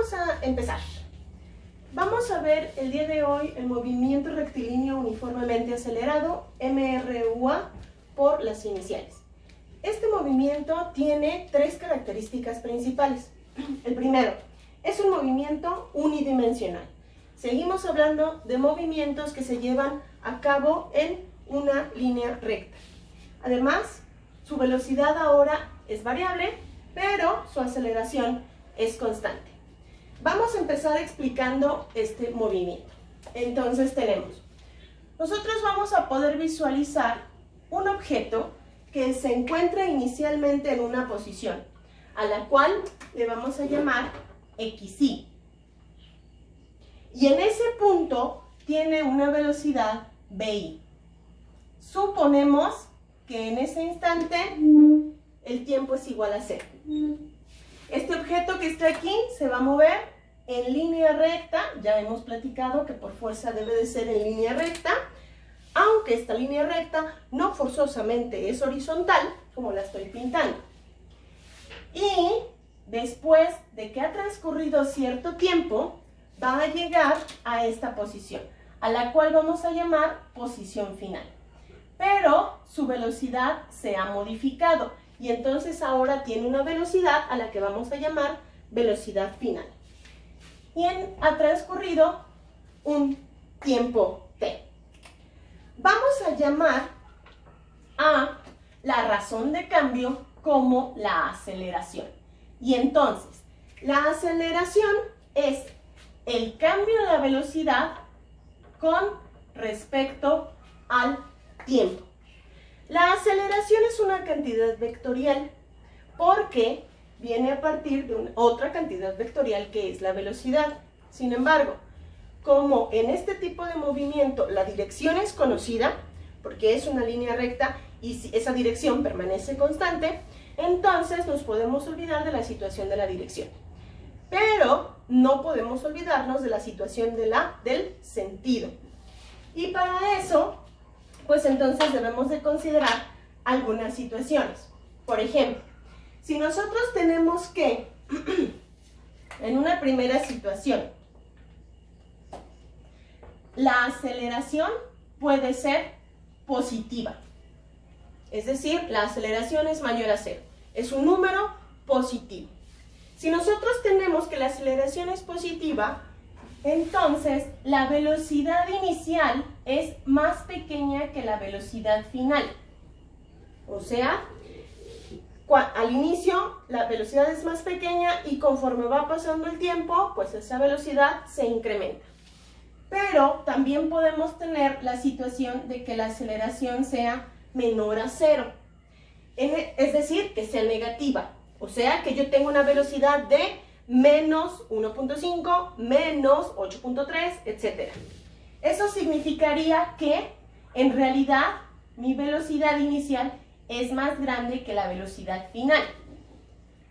vamos a empezar. Vamos a ver el día de hoy el movimiento rectilíneo uniformemente acelerado, MRUA, por las iniciales. Este movimiento tiene tres características principales. El primero, es un movimiento unidimensional. Seguimos hablando de movimientos que se llevan a cabo en una línea recta. Además, su velocidad ahora es variable, pero su aceleración es constante. Vamos a empezar explicando este movimiento. Entonces nosotros vamos a poder visualizar un objeto que se encuentra inicialmente en una posición, a la cual le vamos a llamar XY. Y en ese punto tiene una velocidad VI. Suponemos que en ese instante el tiempo es igual a 0. Este objeto que está aquí se va a mover en línea recta. Ya hemos platicado que por fuerza debe de ser en línea recta, aunque esta línea recta no forzosamente es horizontal, como la estoy pintando. Y después de que ha transcurrido cierto tiempo, va a llegar a esta posición, a la cual vamos a llamar posición final. Pero su velocidad se ha modificado y entonces ahora tiene una velocidad a la que vamos a llamar velocidad final. Y ha transcurrido un tiempo t. Vamos a llamar a la razón de cambio como la aceleración. Y entonces, la aceleración es el cambio de la velocidad con respecto al tiempo. La aceleración es una cantidad vectorial porque viene a partir de otra cantidad vectorial que es la velocidad. Sin embargo, como en este tipo de movimiento la dirección es conocida, porque es una línea recta y si esa dirección permanece constante, entonces nos podemos olvidar de la situación de la dirección. Pero no podemos olvidarnos de la situación del sentido. Y para eso, pues entonces debemos de considerar algunas situaciones. Por ejemplo, si nosotros tenemos que, en una primera situación, la aceleración puede ser positiva. Es decir, la aceleración es mayor a 0. Es un número positivo. Si nosotros tenemos que la aceleración es positiva, entonces la velocidad inicial es más pequeña que la velocidad final. O sea, al inicio la velocidad es más pequeña y conforme va pasando el tiempo, pues esa velocidad se incrementa. Pero también podemos tener la situación de que la aceleración sea menor a 0. Es decir, que sea negativa. O sea, que yo tengo una velocidad de menos 1.5, menos 8.3, etc. Eso significaría que, en realidad, mi velocidad inicial es más grande que la velocidad final.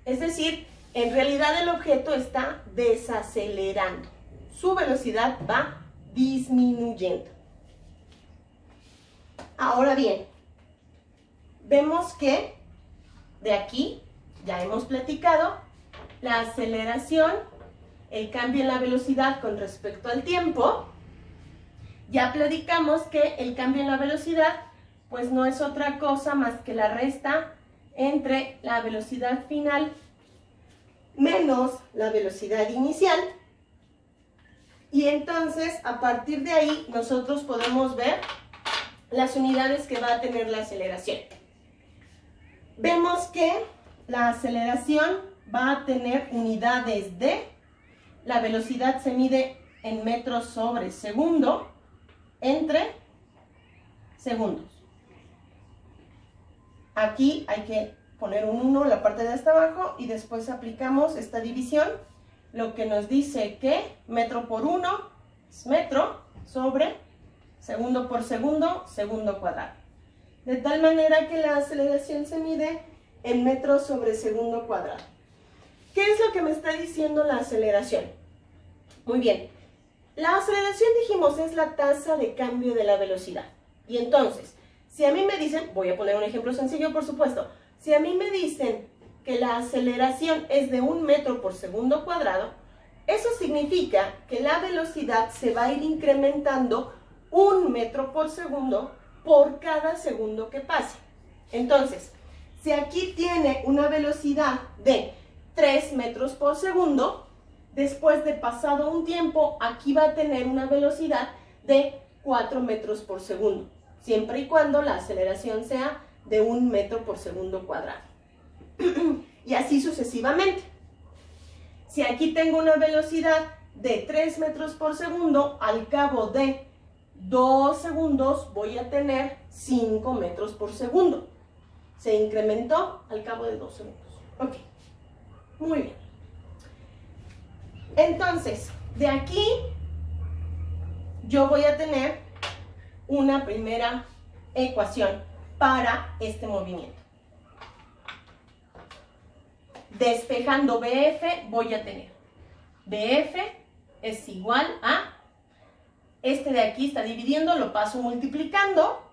Es decir, en realidad el objeto está desacelerando. Su velocidad va disminuyendo. Ahora bien, vemos que de aquí ya hemos platicado la aceleración, el cambio en la velocidad con respecto al tiempo. Ya platicamos que el cambio en la velocidad pues no es otra cosa más que la resta entre la velocidad final menos la velocidad inicial. Y entonces a partir de ahí nosotros podemos ver las unidades que va a tener la aceleración. Vemos que la aceleración va a tener unidades de, la velocidad se mide en metros sobre segundo, entre segundos. Aquí hay que poner un 1 en la parte de hasta abajo y después aplicamos esta división, lo que nos dice que metro por 1 es metro sobre segundo por segundo, segundo cuadrado. De tal manera que la aceleración se mide en metros sobre segundo cuadrado. ¿Qué es lo que me está diciendo la aceleración? Muy bien, la aceleración dijimos es la tasa de cambio de la velocidad. Y entonces, si a mí me dicen, voy a poner un ejemplo sencillo por supuesto, si a mí me dicen que la aceleración es de 1 metro por segundo cuadrado, Eso significa que la velocidad se va a ir incrementando 1 metro por segundo por cada segundo que pase. Entonces, si aquí tiene una velocidad de 3 metros por segundo, después de pasado un tiempo, aquí va a tener una velocidad de 4 metros por segundo, siempre y cuando la aceleración sea de 1 metro por segundo cuadrado. Y así sucesivamente. Si aquí tengo una velocidad de 3 metros por segundo, al cabo de 2 segundos voy a tener 5 metros por segundo. Se incrementó al cabo de 2 segundos. Ok, muy bien. Entonces, de aquí yo voy a tener una primera ecuación para este movimiento. Despejando BF voy a tener BF es igual a, este de aquí está dividiendo, lo paso multiplicando,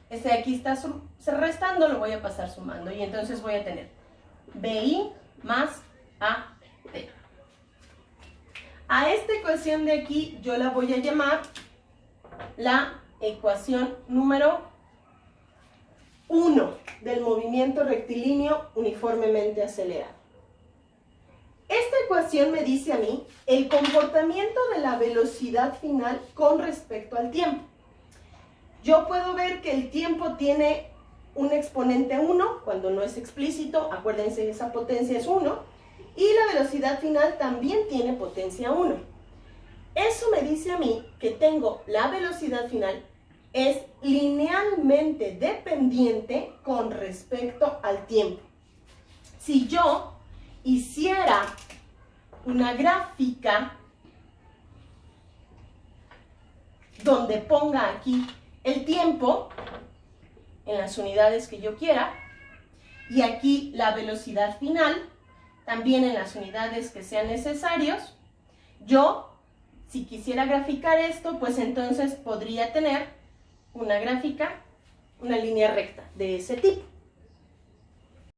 este de aquí está restando, lo voy a pasar sumando, y entonces voy a tener BI más AT. A esta ecuación de aquí yo la voy a llamar la ecuación número 1 del movimiento rectilíneo uniformemente acelerado. Esta ecuación me dice a mí el comportamiento de la velocidad final con respecto al tiempo. Yo puedo ver que el tiempo tiene un exponente 1, cuando no es explícito, acuérdense que esa potencia es 1, y la velocidad final también tiene potencia 1. Eso me dice a mí que tengo la velocidad final es linealmente dependiente con respecto al tiempo. Si yo hiciera una gráfica donde ponga aquí el tiempo en las unidades que yo quiera y aquí la velocidad final también en las unidades que sean necesarios, yo, si quisiera graficar esto, pues entonces podría tener una gráfica, una línea recta de ese tipo.